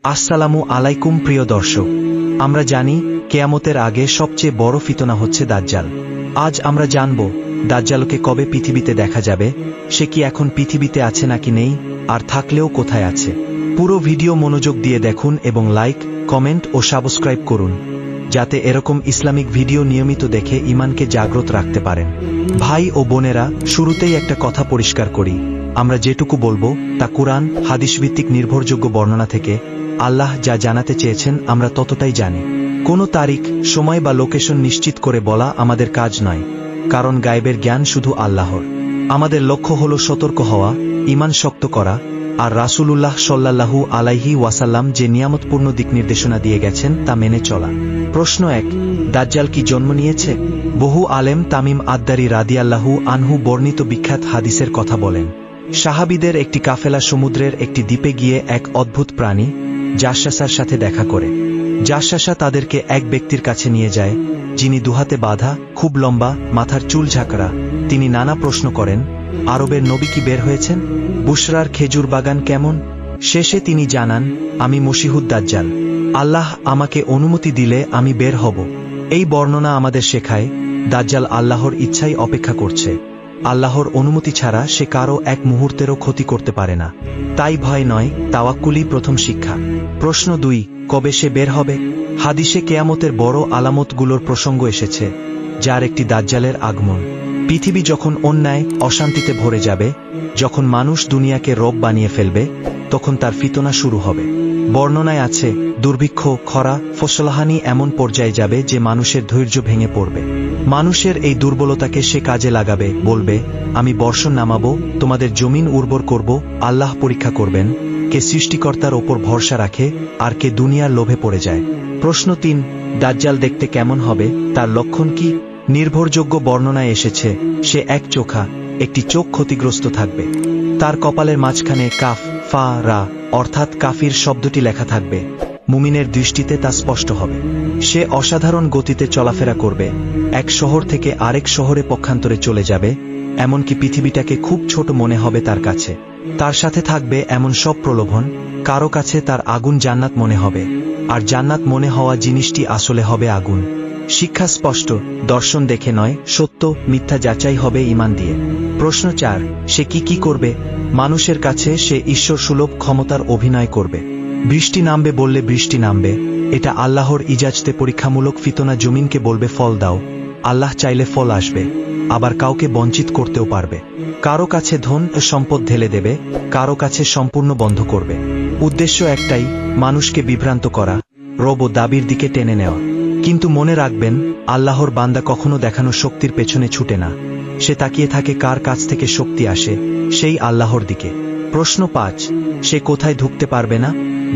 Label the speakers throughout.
Speaker 1: আসসালামু আলাইকুম প্রিয় দর্শক, আমরা জানি কেয়ামতের আগে সবচেয়ে বড় ফিতনা হচ্ছে দাজ্জাল। আজ আমরা জানব দাজ্জালকে কবে পৃথিবীতে দেখা যাবে, সে কি এখন পৃথিবীতে আছে নাকি নেই, আর থাকলেও কোথায় আছে। পুরো ভিডিও মনোযোগ দিয়ে দেখুন এবং লাইক, কমেন্ট ও সাবস্ক্রাইব করুন, যাতে এরকম ইসলামিক ভিডিও নিয়মিত দেখে ঈমানকে জাগ্রত রাখতে পারেন। ভাই ও বোনেরা, শুরুতেই একটা কথা পরিষ্কার করি, আমরা যেটুকু বলবো তা কুরআন হাদিসভিত্তিক নির্ভরযোগ্য বর্ণনা থেকে। আল্লাহ যা জানাতে চেয়েছেন আমরা ততটাই জানি। কোনো তারিখ, সময় বা লোকেশন নিশ্চিত করে বলা আমাদের কাজ নয়, কারণ গায়েবের জ্ঞান শুধু আল্লাহর। আমাদের লক্ষ্য হল সতর্ক হওয়া, ঈমান শক্ত করা, আর রাসূলুল্লাহ সাল্লাল্লাহু আলাইহি ওয়াসাল্লাম যে নিয়ামতপূর্ণ দিক নির্দেশনা দিয়ে গেছেন তা মেনে চলা। প্রশ্ন 1, দাজ্জাল কি জন্ম নিয়েছে? বহু আলেম তামিম আদ-দারি রাদিয়াল্লাহু আনহু বর্ণিত বিখ্যাত হাদিসের কথা বলেন। সাহাবীদের একটি কাফেলা সমুদ্রের একটি দ্বীপে গিয়ে এক অদ্ভুত প্রাণী জাসসাসার সাথে দেখা করে। জাসসাসা তাদেরকে এক ব্যক্তির কাছে নিয়ে যায়, যিনি দুহাতে বাঁধা, খুব লম্বা, মাথার চুল ঝাঁকড়া। তিনি নানা প্রশ্ন করেন, আরবের নবী কি বের হয়েছেন? বুশরার খেজুর বাগান কেমন? শেষে তিনি জানান, আমি মসিহুদ দাজ্জাল। আল্লাহ আমাকে অনুমতি দিলে আমি বের হব। এই বর্ণনা আমাদের শেখায়, দাজ্জাল আল্লাহর ইচ্ছাই অপেক্ষা করছে। আল্লাহর অনুমতি ছাড়া সে কারো এক মুহূর্তেরও ক্ষতি করতে পারে না। তাই ভয় নয়, তাওয়াক্কুলই প্রথম শিক্ষা। প্রশ্ন 2, কবে সে বের হবে? হাদিসে কেয়ামতের বড় আলামতগুলোর প্রসঙ্গ এসেছে, যার একটি দাজ্জালের আগমন। পৃথিবী যখন অন্যায়, অশান্তিতে ভরে যাবে, যখন মানুষ দুনিয়াকে রব বানিয়ে ফেলবে, তখন তার ফিতনা শুরু হবে। বর্ণনায় আছে, দুর্ভিক্ষ, খরা, ফসলহানি এমন পর্যায়ে যাবে যে মানুষের ধৈর্য ভেঙে পড়বে। মানুষের এই দুর্বলতাকে সে কাজে লাগাবে, বলবে, আমি বর্ষণ নামাবো, তোমাদের জমিন উর্বর করব। আল্লাহ পরীক্ষা করবেন কে সৃষ্টিকর্তার ওপর ভরসা রাখে আর কে দুনিয়ার লোভে পড়ে যায়। প্রশ্ন 3, দাজ্জাল দেখতে কেমন হবে, তার লক্ষণ কি? নির্ভরযোগ্য বর্ণনায় এসেছে, সে এক চোখা, একটি চোখ ক্ষতিগ্রস্ত থাকবে। তার কপালের মাঝখানে কাফ, ফা, রা অর্থাৎ কাফির শব্দটি লেখা থাকবে। মুমিনের দৃষ্টিতে তা স্পষ্ট হবে। সে অসাধারণ গতিতে চলাফেরা করবে, এক শহর থেকে আরেক শহরে পক্ষান্তরে চলে যাবে, এমনকি পৃথিবীটাকে খুব ছোট মনে হবে তার কাছে। তার সাথে থাকবে এমন সব প্রলোভন, কারো কাছে তার আগুন জান্নাত মনে হবে, আর জান্নাত মনে হওয়া জিনিসটি আসলে হবে আগুন। শিক্ষা স্পষ্ট, দর্শন দেখে নয়, সত্য মিথ্যা যাচাই হবে ঈমান দিয়ে। প্রশ্ন 4, সে কি করবে? মানুষের কাছে সে ঈশ্বর সুলভ ক্ষমতার অভিনয় করবে। বৃষ্টি নামবে বললে বৃষ্টি নামবে, এটা আল্লাহর ইজাজতে পরীক্ষামূলক ফিতনা। জমিনকে বলবে ফল দাও, আল্লাহ চাইলে ফল আসবে, আবার কাউকে বঞ্চিত করতেও পারবে। কারো কাছে ধন ও সম্পদ ঢেলে দেবে, কারো কাছে সম্পূর্ণ বন্ধ করবে। উদ্দেশ্য একটাই, মানুষকে বিভ্রান্ত করা, রব ও দাবির দিকে টেনে নেওয়া। কিন্তু মনে রাখবেন, আল্লাহর বান্দা কখনো দেখানো শক্তির পেছনে ছুটে না, সে তাকিয়ে থাকে কার কাছ থেকে শক্তি আসে, সেই আল্লাহর দিকে। প্রশ্ন 5, সে কোথায় ঢুকতে পারবে না?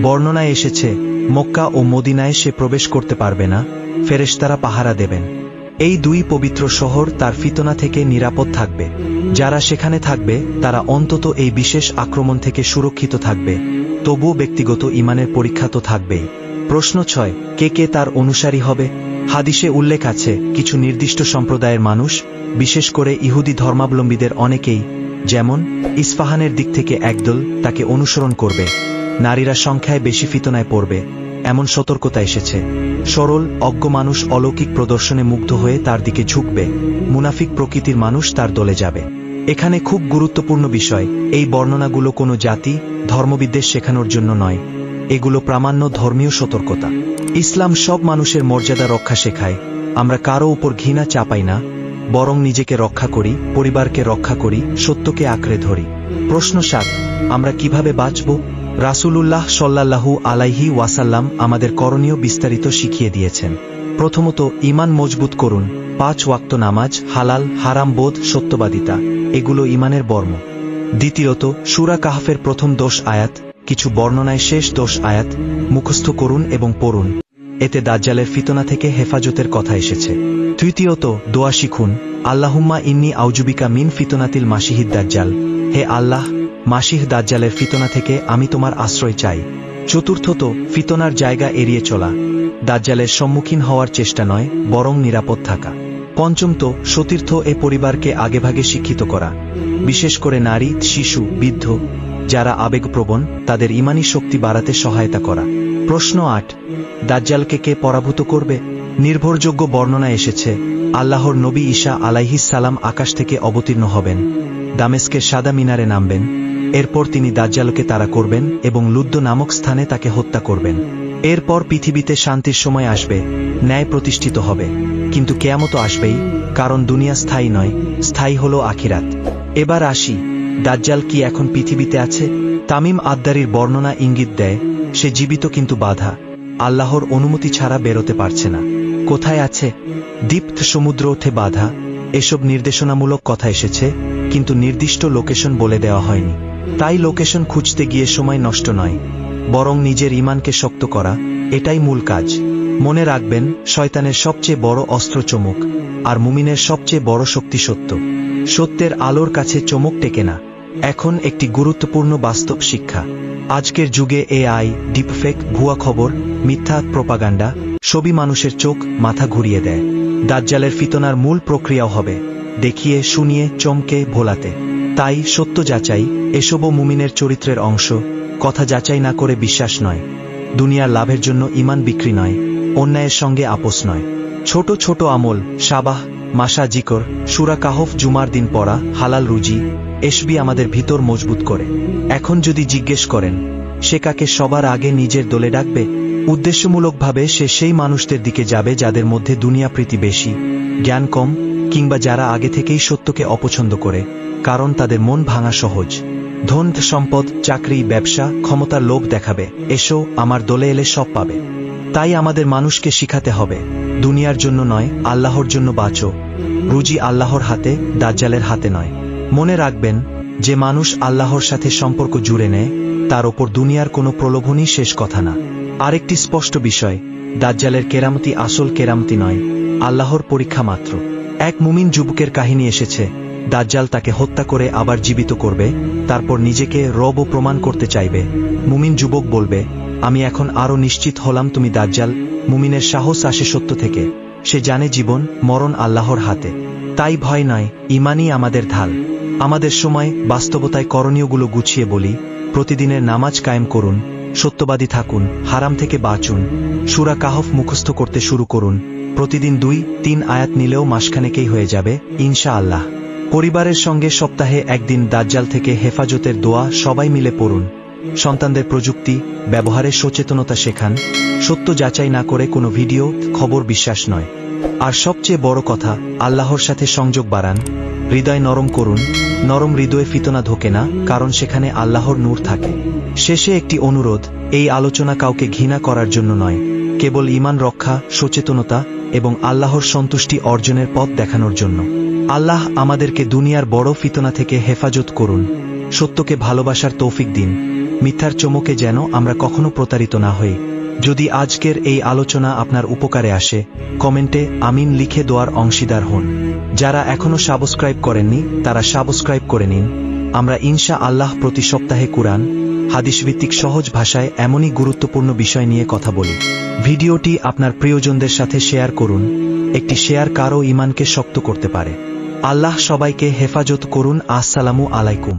Speaker 1: বর্ণনায় এসেছে, মক্কা ও মদিনায় সে প্রবেশ করতে পারবে না, ফেরেশতারা পাহারা দেবেন। এই দুই পবিত্র শহর তার ফিতনা থেকে নিরাপদ থাকবে। যারা সেখানে থাকবে তারা অন্তত এই বিশেষ আক্রমণ থেকে সুরক্ষিত থাকবে, তবুও ব্যক্তিগত ঈমানের পরীক্ষা তো থাকবেই। প্রশ্ন 6, কে তার অনুসারী হবে? হাদিসে উল্লেখ আছে, কিছু নির্দিষ্ট সম্প্রদায়ের মানুষ, বিশেষ করে ইহুদি ধর্মাবলম্বীদের অনেকেই, যেমন ইস্পাহানের দিক থেকে একদল, তাকে অনুসরণ করবে। নারীরা সংখ্যায় বেশি ফিতনায় পড়বে, এমন সতর্কতা এসেছে। সরল, অজ্ঞ মানুষ অলৌকিক প্রদর্শনে মুগ্ধ হয়ে তার দিকে ঝুঁকবে, মুনাফিক প্রকৃতির মানুষ তার দলে যাবে। এখানে খুব গুরুত্বপূর্ণ বিষয়, এই বর্ণনাগুলো কোনো জাতি, ধর্মবিদ্বেষ শেখানোর জন্য নয়, এগুলো প্রামাণ্য ধর্মীয় সতর্কতা। ইসলাম সব মানুষের মর্যাদা রক্ষা শেখায়। আমরা কারো উপর ঘৃণা চাপাই না, বরং নিজেকে রক্ষা করি, পরিবারকে রক্ষা করি, সত্যকে আঁকড়ে ধরি। প্রশ্ন 7, আমরা কিভাবে বাঁচব? রাসূলুল্লাহ সাল্লাল্লাহু আলাইহি ওয়াসাল্লাম আমাদের করণীয় বিস্তারিত শিখিয়ে দিয়েছেন। প্রথমত, ঈমান মজবুত করুন। 5 ওয়াক্ত নামাজ, হালাল হারাম বোধ, সত্যবাদিতা, এগুলো ঈমানের বর্ম। দ্বিতীয়ত, সূরা কাহফের প্রথম 10 আয়াত, কিছু বর্ণনায় শেষ 10 আয়াত মুখস্থ করুন এবং পড়ুন, এতে দাজ্জালের ফিতনা থেকে হেফাজতের কথা এসেছে। তৃতীয়ত, দোয়া শিখুন। আল্লাহুম্মা ইন্নী আউযুবিকা মিন ফিতনাতিল মাসিহিদ দাজ্জাল, হে আল্লাহ, মাসিহ দাজ্জালের ফিতনা থেকে আমি তোমার আশ্রয় চাই। চতুর্থত, ফিতনার জায়গা এড়িয়ে চলা, দাজ্জালের সম্মুখীন হওয়ার চেষ্টা নয়, বরং নিরাপদ থাকা। পঞ্চমত, সতীর্থ এ পরিবারকে আগেভাগে শিক্ষিত করা, বিশেষ করে নারী, শিশু, বৃদ্ধ, যারা আবেগপ্রবণ তাদের ঈমানী শক্তি বাড়াতে সহায়তা করা। প্রশ্ন 8, দাজ্জালকে কে পরাভূত করবে? নির্ভরযোগ্য বর্ণনা এসেছে, আল্লাহর নবী ঈসা আলাইহিস সালাম আকাশ থেকে অবতীর্ণ হবেন, দামেস্কের সাদা মিনারে নামবেন, এরপর তিনি দাজ্জালকে তাড়া করবেন এবং লুদ্দ নামক স্থানে তাকে হত্যা করবেন। এরপর পৃথিবীতে শান্তির সময় আসবে, ন্যায় প্রতিষ্ঠিত হবে। কিন্তু কিয়ামত আসবেই, কারণ দুনিয়া স্থায়ী নয়, স্থায়ী হলো আখিরাত। এবার আসি, দাজ্জাল কি এখন পৃথিবীতে আছে? তামিম আদ্দারির বর্ণনা ইঙ্গিত দেয়, সে জীবিত কিন্তু বাধা, আল্লাহর অনুমতি ছাড়া বেরোতে পারছে না। কোথায় আছে? দীপ্ত সমুদ্র ওঠে বাধা, এসব নির্দেশনামূলক কথা এসেছে, কিন্তু নির্দিষ্ট লোকেশন বলে দেওয়া হয়নি। তাই লোকেশন খুঁজতে গিয়ে সময় নষ্ট নয়, বরং নিজের ঈমানকে শক্ত করা, এটাই মূল কাজ। মনে রাখবেন, শয়তানের সবচেয়ে বড় অস্ত্র চমক, আর মুমিনের সবচেয়ে বড় শক্তি সত্য। সত্যের আলোর কাছে চমক টেকে না। এখন একটি গুরুত্বপূর্ণ বাস্তব শিক্ষা। আজকের যুগে এআই, ডিপফেক, ভুয়া খবর, মিথ্যা প্রপাগান্ডা সবই মানুষের চোখ মাথা ঘুরিয়ে দেয়। দাজ্জালের ফিতনার মূল প্রক্রিয়াও হবে দেখিয়ে শুনিয়ে চমকে ভোলাতে। তাই সত্য যাচাই, এসবও মুমিনের চরিত্রের অংশ। কথা যাচাই না করে বিশ্বাস নয়, দুনিয়ার লাভের জন্য ঈমান বিক্রি নয়, অন্যায়ের সঙ্গে আপোষ নয়। ছোট ছোট আমল, সাবাহ, মাসা জিকর, সূরা কাহফ, জুমার দিন পড়া, হালাল রুজি, এসবই আমাদের ভিতর মজবুত করে। এখন যদি জিজ্ঞেস করেন সে কাকে সবার আগে নিজের দলে ডাকবে, উদ্দেশ্যমূলকভাবে সে সেই মানুষদের দিকে যাবে যাদের মধ্যে দুনিয়া প্রীতি বেশি, জ্ঞান কম, কিংবা যারা আগে থেকেই সত্যকে অপছন্দ করে, কারণ তাদের মন ভাঙা সহজ। ধন সম্পদ, চাকরি, ব্যবসা, ক্ষমতার লোভ দেখাবে, এসো আমার দলে এলে সব পাবে। তাই আমাদের মানুষকে শিখাতে হবে, দুনিয়ার জন্য নয়, আল্লাহর জন্য বাঁচো। রুজি আল্লাহর হাতে, দাজ্জালের হাতে নয়। মনে রাখবেন, যে মানুষ আল্লাহর সাথে সম্পর্ক জুড়ে নেয়, তার ওপর দুনিয়ার কোনো প্রলোভনই শেষ কথা না। আরেকটি স্পষ্ট বিষয়, দাজ্জালের কেরামতি আসল কেরামতি নয়, আল্লাহর পরীক্ষা মাত্র। এক মুমিন যুবকের কাহিনী এসেছে, দাজ্জাল তাকে হত্যা করে আবার জীবিত করবে, তারপর নিজেকে রব প্রমাণ করতে চাইবে। মুমিন যুবক বলবে, আমি এখন আরো নিশ্চিত হলাম তুমি দাজ্জাল। মুমিনের সাহস আসে সত্য থেকে, সে জানে জীবন মরণ আল্লাহর হাতে। তাই ভয় নয়, ঈমানই আমাদের ঢাল। আমাদের সময় বাস্তবতায় করণীয়গুলো গুছিয়ে বলি, প্রতিদিনের নামাজ কায়েম করুন, সত্যবাদী থাকুন, হারাম থেকে বাঁচুন, সূরা কাহফ মুখস্থ করতে শুরু করুন, প্রতিদিন 2-3 আয়াত নিলেও মাসখানেকেই হয়ে যাবে ইনশাআল্লাহ। পরিবারের সঙ্গে সপ্তাহে একদিন দাজ্জাল থেকে হেফাজতের দোয়া সবাই মিলে পড়ুন। সন্তানদের প্রযুক্তি ব্যবহারে সচেতনতা শেখান, সত্য যাচাই না করে কোনো ভিডিও খবর বিশ্বাস নয়। আর সবচেয়ে বড় কথা, আল্লাহর সাথে সংযোগ বাড়ান, হৃদয় নরম করুন। নরম হৃদয়ে ফিতনা ঢোকে না, কারণ সেখানে আল্লাহর নূর থাকে। শেষে একটি অনুরোধ, এই আলোচনা কাউকে ঘৃণা করার জন্য নয়, কেবল ঈমান রক্ষা, সচেতনতা এবং আল্লাহর সন্তুষ্টি অর্জনের পথ দেখানোর জন্য। আল্লাহ আমাদেরকে দুনিয়ার বড় ফিতনা থেকে হেফাজত করুন, সত্যকে ভালোবাসার তৌফিক দিন, মিথ্যার চমকে যেন আমরা কখনো প্রতারিত না হই। যদি আজকের এই আলোচনা আপনার উপকারে আসে, কমেন্টে আমিন লিখে দেওয়ার অংশীদার হন। যারা এখনো সাবস্ক্রাইব করেননি তারা সাবস্ক্রাইব করে নিন। আমরা ইনশাআল্লাহ প্রতি সপ্তাহে কুরআন, হাদিসভিত্তিক সহজ ভাষায় এমনই গুরুত্বপূর্ণ বিষয় নিয়ে কথা বলি। ভিডিওটি আপনার প্রিয়জনদের সাথে শেয়ার করুন, একটি শেয়ার কারও ঈমানকে শক্ত করতে পারে। আল্লাহ সবাইকে হেফাজত করুন। আসসালামু আলাইকুম।